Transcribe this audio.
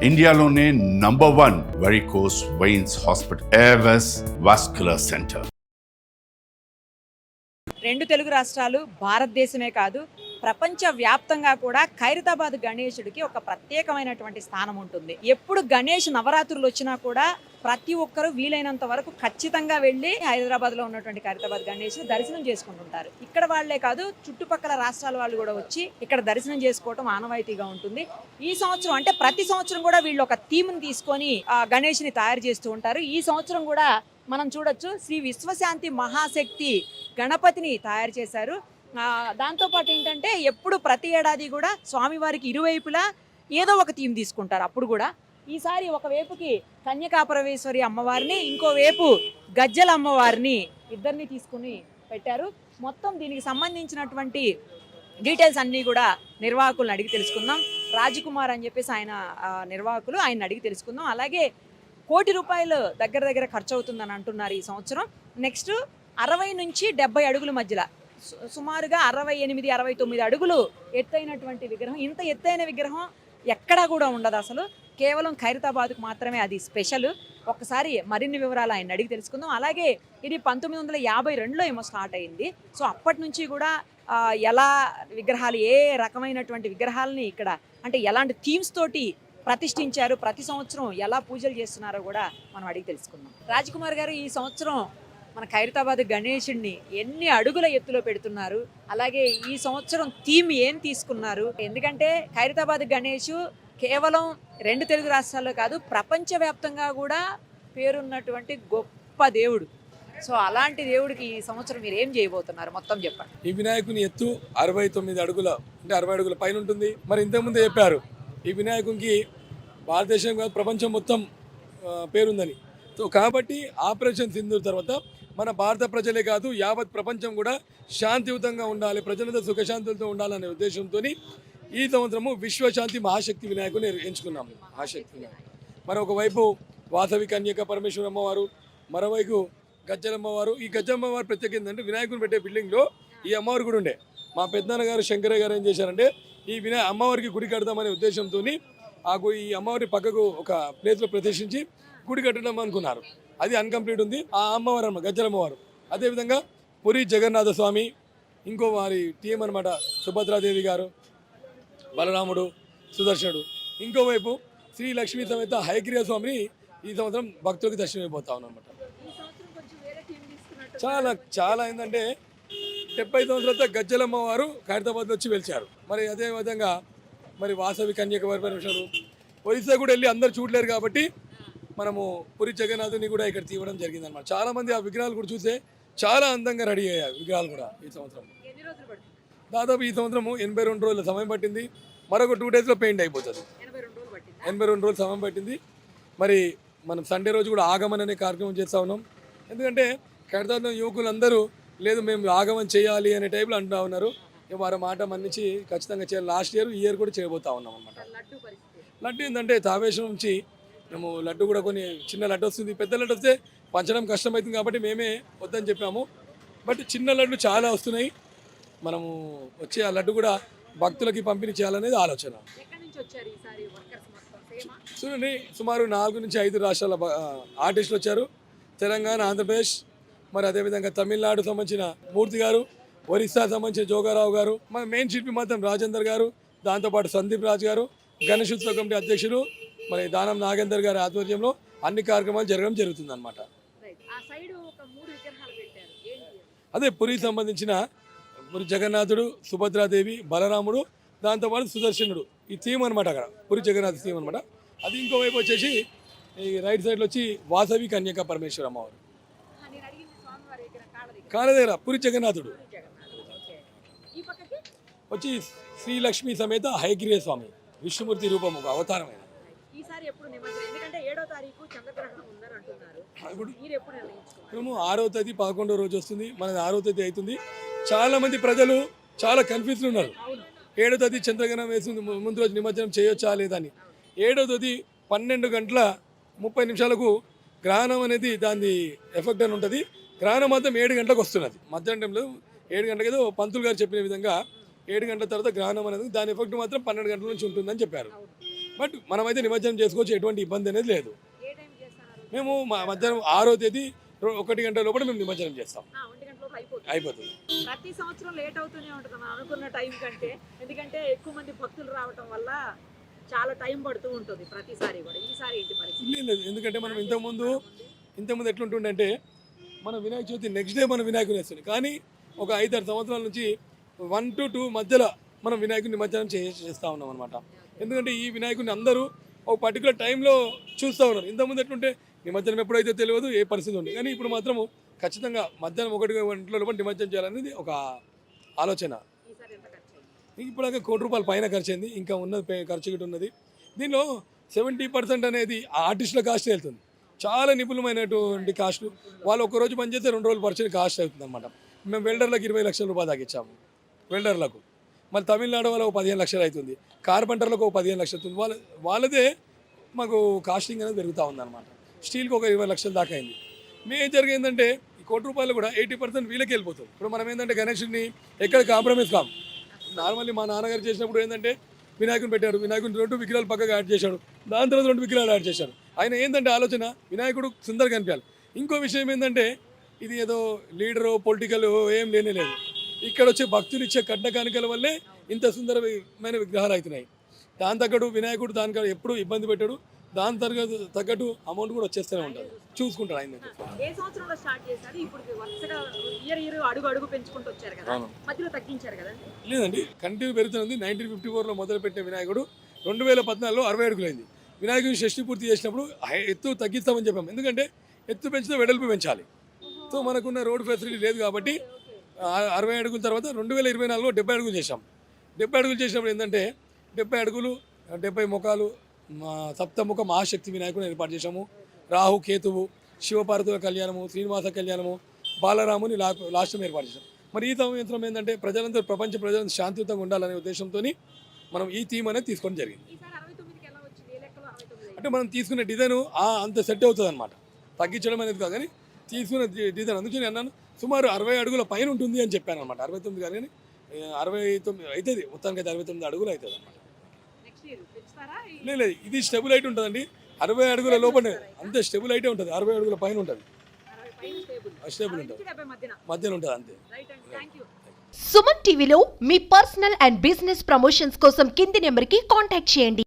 ఇండియాలోనే number 1 varicose veins hospital Avis vascular centre. రెండు తెలుగు రాష్ట్రాలు, భారతదేశమే కాదు ప్రపంచ వ్యాప్తంగా కూడా ఖైరతాబాద్ గణేశుడికి ఒక ప్రత్యేకమైనటువంటి స్థానం ఉంటుంది. ఎప్పుడు గణేష్ నవరాత్రులు వచ్చినా కూడా ప్రతి ఒక్కరూ వీలైనంత వరకు ఖచ్చితంగా వెళ్ళి హైదరాబాద్లో ఉన్నటువంటి ఖైరతాబాద్ గణేష్ దర్శనం చేసుకుంటుంటారు. ఇక్కడ వాళ్లే కాదు, చుట్టుపక్కల రాష్ట్రాల వాళ్ళు కూడా వచ్చి ఇక్కడ దర్శనం చేసుకోవటం ఆనవాయితీగా ఉంటుంది. ఈ సంవత్సరం అంటే ప్రతి సంవత్సరం కూడా వీళ్ళు ఒక థీమ్ని తీసుకొని గణేష్ని తయారు చేస్తూ ఉంటారు. ఈ సంవత్సరం కూడా మనం చూడొచ్చు, శ్రీ విశ్వశాంతి మహాశక్తి గణపతిని తయారు చేశారు. దాంతోపాటు ఏంటంటే ఎప్పుడు ప్రతి ఏడాది కూడా స్వామివారికి ఇరువైపులా ఏదో ఒక థీమ్ తీసుకుంటారు. అప్పుడు కూడా ఈసారి ఒకవైపుకి కన్యకాపరమేశ్వరి అమ్మవారిని, ఇంకోవైపు గజ్జల అమ్మవారిని ఇద్దరిని తీసుకుని పెట్టారు. మొత్తం దీనికి సంబంధించినటువంటి డీటెయిల్స్ అన్నీ కూడా నిర్వాహకులను అడిగి తెలుసుకుందాం. రాజకుమార్ అని చెప్పేసి ఆయన నిర్వాహకులు, ఆయన అడిగి తెలుసుకుందాం. అలాగే ₹1,00,00,000 దగ్గర ఖర్చు అవుతుందని అంటున్నారు ఈ సంవత్సరం. నెక్స్ట్ 60 నుంచి 70 అడుగుల మధ్యలో సుమారుగా 68, 69 అడుగులు ఎత్తైనటువంటి విగ్రహం. ఇంత ఎత్తైన విగ్రహం ఎక్కడా కూడా ఉండదు అసలు, కేవలం ఖైరతాబాద్కు మాత్రమే అది స్పెషల్. ఒక్కసారి మరిన్ని వివరాలు ఆయన అడిగి తెలుసుకుందాం. అలాగే ఇది 1952లో ఏమో స్టార్ట్ అయింది. సో అప్పటి నుంచి కూడా ఎలా విగ్రహాలు, ఏ రకమైనటువంటి విగ్రహాలని ఇక్కడ అంటే ఎలాంటి థీమ్స్ తోటి ప్రతిష్ఠించారు, ప్రతి సంవత్సరం ఎలా పూజలు చేస్తున్నారో కూడా మనం అడిగి తెలుసుకుందాం. రాజకుమార్ గారు, ఈ సంవత్సరం మన ఖైరతాబాద్ గణేశుడిని ఎన్ని అడుగుల ఎత్తులో పెడుతున్నారు, అలాగే ఈ సంవత్సరం థీమ్ ఏం తీసుకున్నారు? ఎందుకంటే ఖైరతాబాద్ గణేష్ కేవలం రెండు తెలుగు రాష్ట్రాల్లో కాదు, ప్రపంచవ్యాప్తంగా కూడా పేరున్నటువంటి గొప్ప దేవుడు. సో అలాంటి దేవుడికి ఈ సంవత్సరం మీరు ఏం చేయబోతున్నారు, మొత్తం చెప్పండి. ఈ వినాయకుని ఎత్తు 69 అడుగుల అంటే 60 అడుగుల పైన ఉంటుంది. మరి ఇంతకుముందు చెప్పారు ఈ వినాయకునికి భారతదేశం కాదు ప్రపంచం మొత్తం పేరుందని. సో కాబట్టి ఆపరేషన్ సింధూర్ తర్వాత మన భారత ప్రజలే కాదు యావత్ ప్రపంచం కూడా శాంతియుతంగా ఉండాలి, ప్రజలంతా సుఖశాంతులతో ఉండాలనే ఉద్దేశంతో ఈ సంవత్సరము విశ్వశాంతి మహాశక్తి వినాయకుని ఎంచుకున్నాము. మహాశక్తి వినాయకుడు మరి ఒకవైపు వాసవి కన్యక పరమేశ్వర అమ్మవారు, మరోవైపు గజ్జలమ్మవారు. ఈ గజ్జలమ్మవారు ప్రత్యేక ఏంటంటే వినాయకుని పెట్టే బిల్డింగ్లో ఈ అమ్మవారు కూడా ఉండే. మా పెద్దనాన్న గారు శంకరయ్య గారు ఏం చేశారంటే ఈ అమ్మవారికి గుడి కడదామనే ఉద్దేశంతో ఈ అమ్మవారి పక్కకు ఒక ప్లేస్లో ప్రతిష్ఠించి గుడి కట్టడం అనుకున్నారు. అది అన్కంప్లీట్ ఉంది. ఆ అమ్మవారు అమ్మ గజ్జలమ్మవారు. అదేవిధంగా పురి జగన్నాథ స్వామి, ఇంకో వారి టీం అనమాట, సుభద్రాదేవి గారు, బలరాముడు, సుదర్శనుడు. ఇంకోవైపు శ్రీ లక్ష్మీ సమేత హయగ్రీవ స్వామిని ఈ సంవత్సరం భక్తులకు దర్శనమైపోతా ఉన్నారన్నమాట. చాలా ఏంటంటే 70 సంవత్సరాలతో గజ్జలమ్మవారు ఖైరతాబాద్లో వచ్చి వెలిచారు. మరి అదేవిధంగా మరి వాసవి కన్యక పరమేశ్వరుడు ఒరిస్సా కూడా వెళ్ళి అందరు చూడలేరు కాబట్టి మనము పురి జగన్నాథుని కూడా ఇక్కడ తీయడం జరిగిందన్నమాట. చాలామంది ఆ విగ్రహాలు కూడా చూస్తే చాలా అందంగా రెడీ అయ్యాయి విగ్రహాలు కూడా. ఈ సంవత్సరం దాదాపు ఈ సంవత్సరము 82 రోజుల సమయం పట్టింది. మరొక 2 డేస్లో పెయింట్ అయిపోతుంది. 82 రోజులు సమయం పట్టింది. మరి మనం సండే రోజు కూడా ఆగమన్ అనే కార్యక్రమం చేస్తూ ఉన్నాం. ఎందుకంటే ఖైరతాబాద్ యువకులందరూ లేదు మేము ఆగమన్ చేయాలి అనే టైప్లో అంటూ ఉన్నారు. వారి మాట మన్నించి ఖచ్చితంగా చేయాలి. లాస్ట్ ఇయర్ కూడా చేయబోతా ఉన్నాం అన్నమాట. లడ్డు ఏంటంటే తావేశం నుంచి మేము లడ్డు కూడా కొన్ని చిన్న లడ్డు వస్తుంది, పెద్ద లడ్డు వస్తే పంచడం కష్టమవుతుంది కాబట్టి మేమే వద్దని చెప్పాము. బట్ చిన్న లడ్డు చాలా వస్తున్నాయి. మనము వచ్చి ఆ లడ్డు కూడా భక్తులకి పంపిణీ చేయాలనేది ఆలోచన. చూడండి, సుమారు 4 నుంచి 5 రాష్ట్రాల ఆర్టిస్టులు వచ్చారు. తెలంగాణ, ఆంధ్రప్రదేశ్, మరి అదేవిధంగా తమిళనాడు సంబంధించిన మూర్తి గారు, ఒరిస్సా సంబంధించిన జోగారావు గారు, మన మెయిన్ శిల్పి మాత్రం రాజేందర్ గారు, దాంతోపాటు సందీప్ రాజ్ గారు, గణేశోత్సవ కమిటీ అధ్యక్షులు మరి దానం నాగేందర్ గారి ఆధ్వర్యంలో అన్ని కార్యక్రమాలు జరగడం జరుగుతుంది అనమాట. అదే పురికి సంబంధించిన పురి జగన్నాథుడు, సుభద్రాదేవి, బలరాముడు, దాంతోపాటు సుదర్శనుడు, ఈ థీమ్ అనమాట. అక్కడ పురి జగన్నాథ్ థీమ్ అనమాట. అది ఇంకోవైపు వచ్చేసి ఈ రైట్ సైడ్లో వచ్చి వాసవి కన్యక పరమేశ్వర అమ్మవారు, కాళ్ళ దగ్గర పురి జగన్నాథుడు వచ్చి శ్రీ లక్ష్మీ సమేత హయగ్రీవ స్వామి విష్ణుమూర్తి రూపం ఒక అవతారమైన. మేము 6వ తేదీ 11వ రోజు వస్తుంది, మనది 6వ తేదీ అవుతుంది. చాలా మంది ప్రజలు చాలా కన్ఫ్యూజ్లు ఉన్నారు. 7వ తేదీ చంద్రగ్రహణం వేసింది, ముందు రోజు నిమజ్జనం చేయొచ్చా లేదని. 7వ తేదీ 12:30 గ్రహణం అనేది దాని ఎఫెక్ట్ అని ఉంటుంది. గ్రహణం మాత్రం 7 గంటలకు వస్తున్నది. మధ్యాహ్నం టైంలో 7 గంటలకు ఏదో పంతులు గారు చెప్పిన విధంగా 7 గంటల తర్వాత గ్రహణం అనేది దాని ఎఫెక్ట్ మాత్రం 12 గంటల నుంచి ఉంటుందని చెప్పారు. బట్ మనమైతే నిమజ్జనం చేసుకోవచ్చు, ఎటువంటి ఇబ్బంది అనేది లేదు. ఏ టైం చేస్తున్నారు? మేము మధ్యాహ్నం 6వ తేదీ 1 గంట లోపల మేము నిమజ్జనం చేస్తాం, 1 గంటలోపు అయిపోతుంది. అయిపోతుంది. ప్రతి సంవత్సరం లేట్ అవుతూనే ఉంటుంది మనం అనుకున్న టైం కంటే, ఎందుకంటే ఎక్కువ మంది భక్తులు రావటం వల్ల చాలా టైం పడుతూ ఉంటుంది ప్రతిసారి కూడా. ఈసారి ఏంటి పరిస్థితి? లేదు, ఎందుకంటే మనం ఇంతకుముందు ఎట్లుంటుండే అంటే మన వినాయక చవితి నెక్స్ట్ డే మనం వినాయకుని వేస్తుంది, కానీ ఒక 5-6 సంవత్సరాల నుంచి 1 to 2 మధ్యలో మనం వినాయకుని నిమజ్జనం చేస్తూ ఉన్నాం అనమాట. ఎందుకంటే ఈ వినాయకుని అందరూ ఒక పర్టికులర్ టైంలో చూస్తూ ఉన్నారు. ఇంతకుముందు ఎట్లుంటే నిమజ్జనం ఎప్పుడైతే తెలియదు, ఏ పరిస్థితి ఉంది, కానీ ఇప్పుడు మాత్రము ఖచ్చితంగా మధ్యాహ్నం 1 గంటల లోపల నిమజ్జనం చేయాలనేది ఒక ఆలోచన. ఈసారి ఎంత ఖర్చు అయింది? ఇప్పుడు ₹1 కోటి పైన ఖర్చు అయింది, ఇంకా ఉన్నది ఖర్చు గిట్ట ఉన్నది. దీనిలో 70% అనేది ఆర్టిస్టుల కాస్ట్ వెళ్తుంది. చాలా నిపుణమైనటువంటి కాస్ట్, వాళ్ళు ఒక్కరోజు పనిచేస్తే 2 రోజులు పరిచయం కాస్ట్ అవుతుంది అనమాట. మేము వెల్డర్లకు 20 లక్షల రూపాయలు దాకా ఇచ్చాము వెల్డర్లకు. మళ్ళీ తమిళనాడు వాళ్ళకు 15 లక్షలు అవుతుంది, కార్పెంటర్లకు 15 లక్షలు అవుతుంది. వాళ్ళదే మాకు కాస్టింగ్ అనేది పెరుగుతూ ఉందన్నమాట. స్టీల్కి ఒక 20 లక్షల దాకా అయింది. మేజర్గా ఏంటంటే ఈ ₹1 కూడా 80% వీళ్ళకి వెళ్ళిపోతుంది. ఇప్పుడు మనం ఏంటంటే గణేషుని ఎక్కడ కాంప్రమైజ్ కాము. నార్మల్లీ మా నాన్నగారు చేసినప్పుడు ఏంటంటే వినాయకుని పెట్టాడు, వినాయకుని 2 విగ్రహాలు పక్కగా యాడ్ చేశాడు, దాని తర్వాత 2 విగ్రహాలు యాడ్ చేశాడు. ఆయన ఏంటంటే ఆలోచన వినాయకుడు సుందరంగా కనిపించాలి. ఇంకో విషయం ఏంటంటే ఇది ఏదో లీడరు పొలిటికల్ ఏం లేనే లేదు. ఇక్కడ వచ్చే భక్తులు ఇచ్చే కట్న కానుకల వల్లే ఇంత సుందరమైన విగ్రహాలు అవుతున్నాయి. దాని తగ్గట్టు వినాయకుడు దానికి ఎప్పుడు ఇబ్బంది పెట్టాడు, దాని తగ్గట్టు అమౌంట్ కూడా వచ్చేస్తూనే ఉంటుంది, చూసుకుంటాడు ఆయన. ఏ సంవత్సరంలో స్టార్ట్ చేశారు? ఇప్పుడు వరుసగా ఇయర్ అడుగు పెంచుకుంటూ వచ్చారు కదా, మధ్యలో తగ్గించారు కదండి? లేదండి, కంటిన్యూ పెరుగుతుంది. 1954లో మొదలుపెట్టిన వినాయకుడు 2014లో 60 అడుగులైంది. వినాయకుడిని షష్ఠి పూర్తి చేసినప్పుడు ఎత్తు తగ్గిస్తామని చెప్పాము, ఎందుకంటే ఎత్తు పెంచితే వెడల్పు పెంచాలి. సో మనకున్న రోడ్ ఫెసిలిటీ లేదు కాబట్టి 60 అడుగుల తర్వాత 2024లో 70 అడుగులు చేశాం. 70 అడుగులు చేసినప్పుడు ఏంటంటే 70 అడుగులు 70 ముఖాలు సప్తముఖ మహాశక్తి వినాయకుని ఏర్పాటు చేశాము. రాహు కేతువు, శివపార్వతుల కళ్యాణము, శ్రీనివాస కళ్యాణము, బాలరాముని లాస్ట్ ఏర్పాటు చేశాం. మరి ఈ సంవత్సరం ఏంటంటే ప్రజలందరూ ప్రపంచ ప్రజలందరూ శాంతియుతంగా ఉండాలనే ఉద్దేశంతో మనం ఈ థీమ్ అనేది తీసుకోవడం జరిగింది. అంటే మనం తీసుకునే డిజైన్ అంత సెట్ అవుతుంది అనమాట, తగ్గించడం అనేది కాదు, కానీ తీసుకునే డిజైన్. అందుకే నేను అన్నాను సుమారు 60 అడుగుల పైన ఉంటుంది అని చెప్పాను అనమాట. 69 కానీ 69 అవుతుంది, మొత్తానికి అయితే 69 అడుగులు అవుతుంది అనమాట. లేదు, ఇది స్టెబుల్ హైట్ ఉంటుందండి. 60 అడుగుల లోపలే అంతే స్టెబుల్ హైటే ఉంటుంది, 60 అడుగుల పైన ఉంటుంది, స్టేబుల్ ఉంటుంది, మధ్యలో ఉంటుంది అంతే. సుమన్ టీవీలో మీ పర్సనల్ అండ్ బిజినెస్ ప్రమోషన్స్ కోసం కింది నెంబర్కి కాంటాక్ట్ చేయండి.